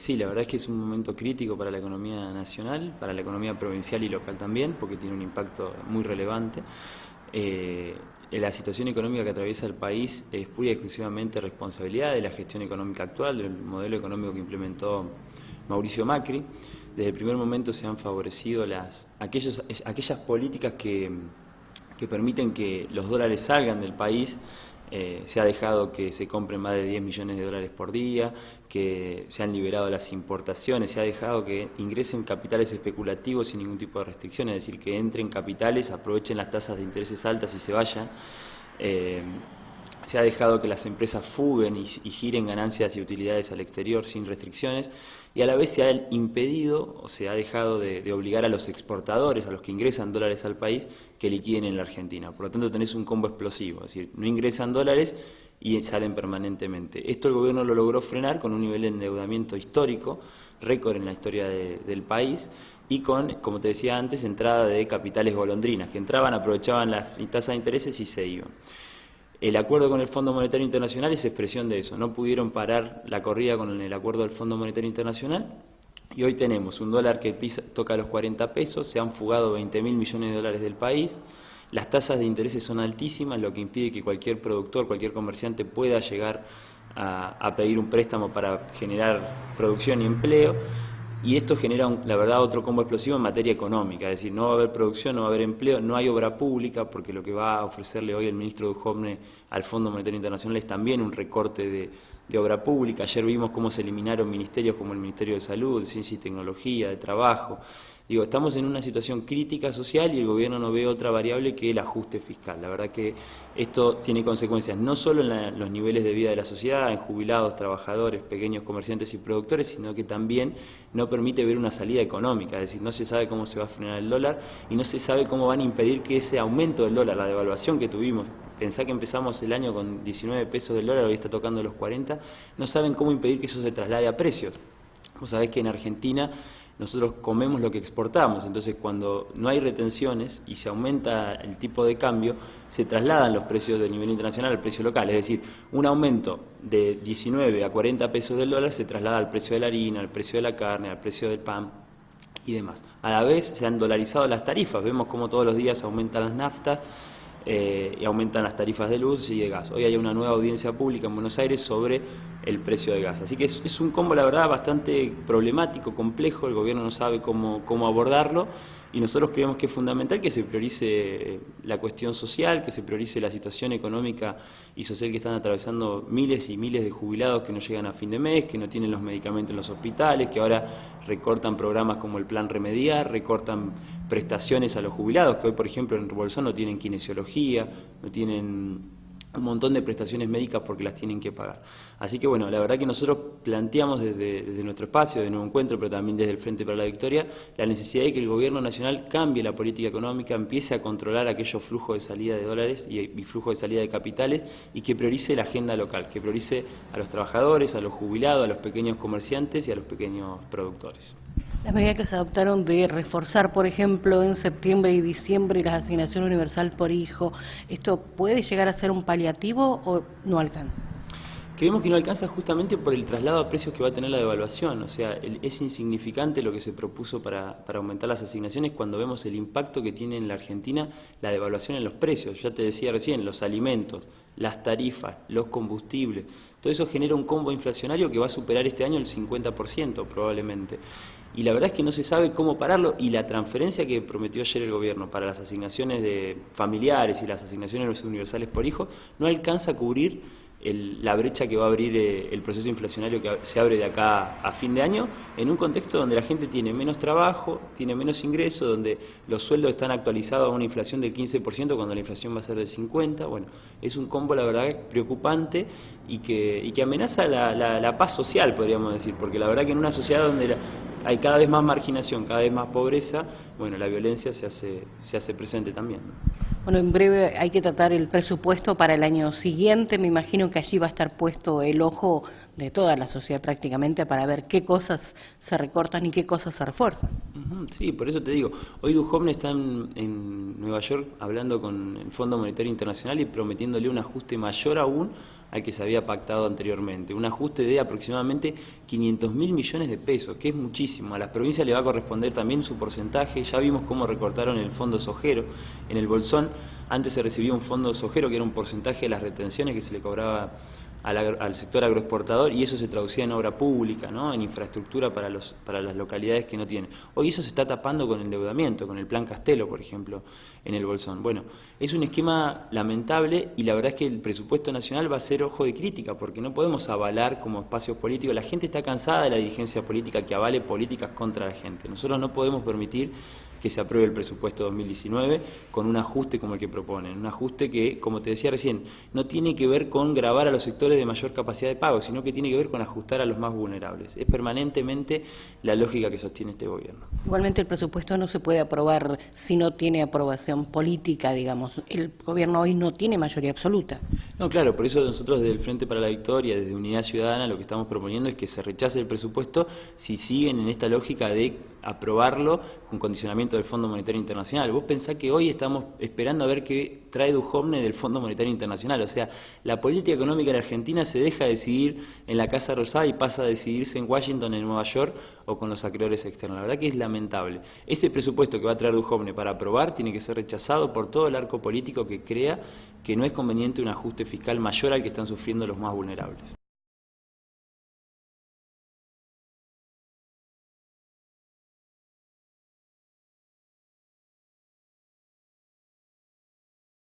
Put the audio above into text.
Sí, la verdad es que es un momento crítico para la economía nacional, para la economía provincial y local también, porque tiene un impacto muy relevante. La situación económica que atraviesa el país es pura y exclusivamente responsabilidad de la gestión económica actual, del modelo económico que implementó Mauricio Macri. Desde el primer momento se han favorecido aquellas políticas que permiten que los dólares salgan del país. Se ha dejado que se compren más de 10 millones de dólares por día, que se han liberado las importaciones, se ha dejado que ingresen capitales especulativos sin ningún tipo de restricción, es decir, que entren capitales, aprovechen las tasas de intereses altas y se vayan. Se ha dejado que las empresas fuguen y giren ganancias y utilidades al exterior sin restricciones, y a la vez se ha impedido o se ha dejado de obligar a los exportadores, a los que ingresan dólares al país, que liquiden en la Argentina. Por lo tanto tenés un combo explosivo, es decir, no ingresan dólares y salen permanentemente. Esto el gobierno lo logró frenar con un nivel de endeudamiento histórico, récord en la historia del país, y con, como te decía antes, entrada de capitales golondrinas, que entraban, aprovechaban las tasas de intereses y se iban. El acuerdo con el Fondo Monetario Internacional es expresión de eso. No pudieron parar la corrida con el acuerdo del Fondo Monetario Internacional y hoy tenemos un dólar que toca los 40 pesos, se han fugado 20.000 millones de dólares del país, las tasas de intereses son altísimas, lo que impide que cualquier productor, cualquier comerciante pueda llegar a pedir un préstamo para generar producción y empleo. Y esto genera, la verdad, otro combo explosivo en materia económica, es decir, no va a haber producción, no va a haber empleo, no hay obra pública, porque lo que va a ofrecerle hoy el ministro Duhovne al Fondo Monetario Internacional es también un recorte de obra pública. Ayer vimos cómo se eliminaron ministerios como el Ministerio de Salud, de Ciencia y Tecnología, de Trabajo. Digo, estamos en una situación crítica social y el gobierno no ve otra variable que el ajuste fiscal. La verdad que esto tiene consecuencias no solo en los niveles de vida de la sociedad, en jubilados, trabajadores, pequeños comerciantes y productores, sino que también no permite ver una salida económica. Es decir, no se sabe cómo se va a frenar el dólar y no se sabe cómo van a impedir que ese aumento del dólar, la devaluación que tuvimos, pensá que empezamos el año con 19 pesos del dólar, hoy está tocando los 40, no saben cómo impedir que eso se traslade a precios. Vos sabés que en Argentina nosotros comemos lo que exportamos, entonces cuando no hay retenciones y se aumenta el tipo de cambio, se trasladan los precios del nivel internacional al precio local, es decir, un aumento de 19 a 40 pesos del dólar se traslada al precio de la harina, al precio de la carne, al precio del pan y demás. A la vez se han dolarizado las tarifas, vemos cómo todos los días aumentan las naftas, y aumentan las tarifas de luz y de gas. Hoy hay una nueva audiencia pública en Buenos Aires sobre el precio de gas. Así que es un combo, la verdad, bastante problemático, complejo, el gobierno no sabe cómo abordarlo y nosotros creemos que es fundamental que se priorice la cuestión social, que se priorice la situación económica y social que están atravesando miles y miles de jubilados que no llegan a fin de mes, que no tienen los medicamentos en los hospitales, que ahora recortan programas como el Plan Remediar, recortan prestaciones a los jubilados, que hoy, por ejemplo, en Bolsón no tienen kinesiología, no tienen un montón de prestaciones médicas porque las tienen que pagar. Así que bueno, la verdad que nosotros planteamos desde nuestro espacio de Nuevo Encuentro, pero también desde el Frente para la Victoria, la necesidad de que el gobierno nacional cambie la política económica, empiece a controlar aquellos flujos de salida de dólares y flujos de salida de capitales y que priorice la agenda local, que priorice a los trabajadores, a los jubilados, a los pequeños comerciantes y a los pequeños productores. Las medidas que se adoptaron de reforzar, por ejemplo, en septiembre y diciembre la asignación universal por hijo, ¿esto puede llegar a ser un paliativo o no alcanza? Creemos que no alcanza justamente por el traslado a precios que va a tener la devaluación, o sea, es insignificante lo que se propuso para aumentar las asignaciones cuando vemos el impacto que tiene en la Argentina la devaluación en los precios. Ya te decía recién, los alimentos, las tarifas, los combustibles, todo eso genera un combo inflacionario que va a superar este año el 50% probablemente. Y la verdad es que no se sabe cómo pararlo y la transferencia que prometió ayer el gobierno para las asignaciones de familiares y las asignaciones universales por hijo no alcanza a cubrir la brecha que va a abrir el proceso inflacionario que se abre de acá a fin de año, en un contexto donde la gente tiene menos trabajo, tiene menos ingresos, donde los sueldos están actualizados a una inflación del 15% cuando la inflación va a ser del 50%. Bueno, es un combo, la verdad, preocupante y que amenaza la paz social, podríamos decir, porque la verdad que en una sociedad donde hay cada vez más marginación, cada vez más pobreza, bueno, la violencia se hace presente también, ¿no? Bueno, en breve hay que tratar el presupuesto para el año siguiente. Me imagino que allí va a estar puesto el ojo de toda la sociedad prácticamente para ver qué cosas se recortan y qué cosas se refuerzan. Sí, por eso te digo, hoy Duhovne está en Nueva York hablando con el Fondo Monetario Internacional y prometiéndole un ajuste mayor aún al que se había pactado anteriormente. Un ajuste de aproximadamente 500.000 millones de pesos, que es muchísimo. A las provincias le va a corresponder también su porcentaje. Ya vimos cómo recortaron el fondo sojero en el Bolsón. Antes se recibía un fondo sojero que era un porcentaje de las retenciones que se le cobraba al sector agroexportador, y eso se traducía en obra pública, ¿no?, en infraestructura para las localidades que no tienen. Hoy eso se está tapando con endeudamiento, con el Plan Castelo, por ejemplo, en el Bolsón. Bueno, es un esquema lamentable, y la verdad es que el presupuesto nacional va a ser ojo de crítica, porque no podemos avalar como espacios políticos. La gente está cansada de la dirigencia política que avale políticas contra la gente. Nosotros no podemos permitir que se apruebe el presupuesto 2019 con un ajuste como el que proponen. Un ajuste que, como te decía recién, no tiene que ver con gravar a los sectores de mayor capacidad de pago, sino que tiene que ver con ajustar a los más vulnerables. Es permanentemente la lógica que sostiene este gobierno. Igualmente el presupuesto no se puede aprobar si no tiene aprobación política, digamos. El gobierno hoy no tiene mayoría absoluta. No, claro, por eso nosotros desde el Frente para la Victoria, desde Unidad Ciudadana, lo que estamos proponiendo es que se rechace el presupuesto si siguen en esta lógica de aprobarlo con condicionamiento del Fondo Monetario Internacional. Vos pensás que hoy estamos esperando a ver qué trae Duhovne del Fondo Monetario Internacional. O sea, la política económica en Argentina se deja decidir en la Casa Rosada y pasa a decidirse en Washington, en Nueva York o con los acreedores externos. La verdad que es lamentable. Ese presupuesto que va a traer Duhovne para aprobar tiene que ser rechazado por todo el arco político que crea que no es conveniente un ajuste fiscal mayor al que están sufriendo los más vulnerables.